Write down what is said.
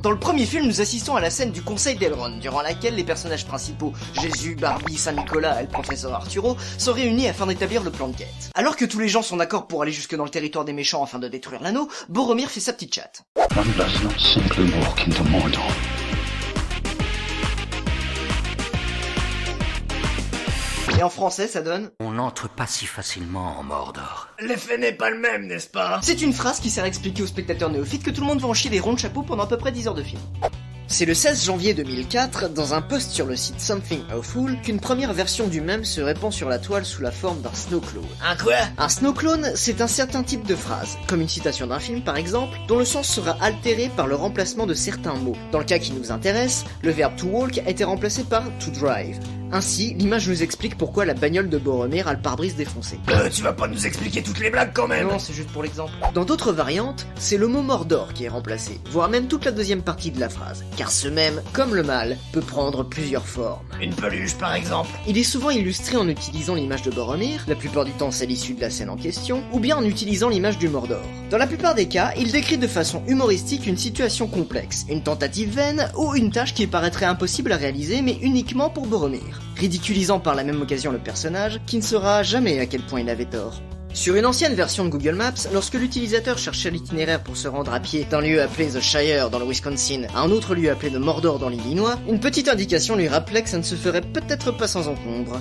Dans le premier film, nous assistons à la scène du conseil d'Elrond, durant laquelle les personnages principaux, Jésus, Barbie, Saint-Nicolas et le professeur Arturo, sont réunis afin d'établir le plan de quête. Alors que tous les gens sont d'accord pour aller jusque dans le territoire des méchants afin de détruire l'anneau, Boromir fait sa petite chatte. One does not simply walk into Mordor. Et en français, ça donne On n'entre pas si facilement en Mordor. L'effet n'est pas le même, n'est-ce pas? C'est une phrase qui sert à expliquer aux spectateurs néophytes que tout le monde va en chier des ronds de chapeau pendant à peu près 10 heures de film. C'est le 16 janvier 2004, dans un post sur le site Something Awful, qu'une première version du même se répand sur la toile sous la forme d'un snowclone. Un quoi? Un snowclone, c'est un certain type de phrase, comme une citation d'un film par exemple, dont le sens sera altéré par le remplacement de certains mots. Dans le cas qui nous intéresse, le verbe to walk a été remplacé par to drive. Ainsi, l'image nous explique pourquoi la bagnole de Boromir a le pare-brise défoncé. Tu vas pas nous expliquer toutes les blagues quand même. Non, c'est juste pour l'exemple. Dans d'autres variantes, c'est le mot Mordor qui est remplacé, voire même toute la deuxième partie de la phrase, car ce même, comme le mal, peut prendre plusieurs formes. Une peluche par exemple. Il est souvent illustré en utilisant l'image de Boromir, la plupart du temps c'est l'issue de la scène en question, ou bien en utilisant l'image du Mordor. Dans la plupart des cas, il décrit de façon humoristique une situation complexe, une tentative vaine, ou une tâche qui paraîtrait impossible à réaliser mais uniquement pour Boromir, ridiculisant par la même occasion le personnage, qui ne saura jamais à quel point il avait tort. Sur une ancienne version de Google Maps, lorsque l'utilisateur cherchait l'itinéraire pour se rendre à pied d'un lieu appelé The Shire dans le Wisconsin à un autre lieu appelé The Mordor dans l'Illinois, une petite indication lui rappelait que ça ne se ferait peut-être pas sans encombre.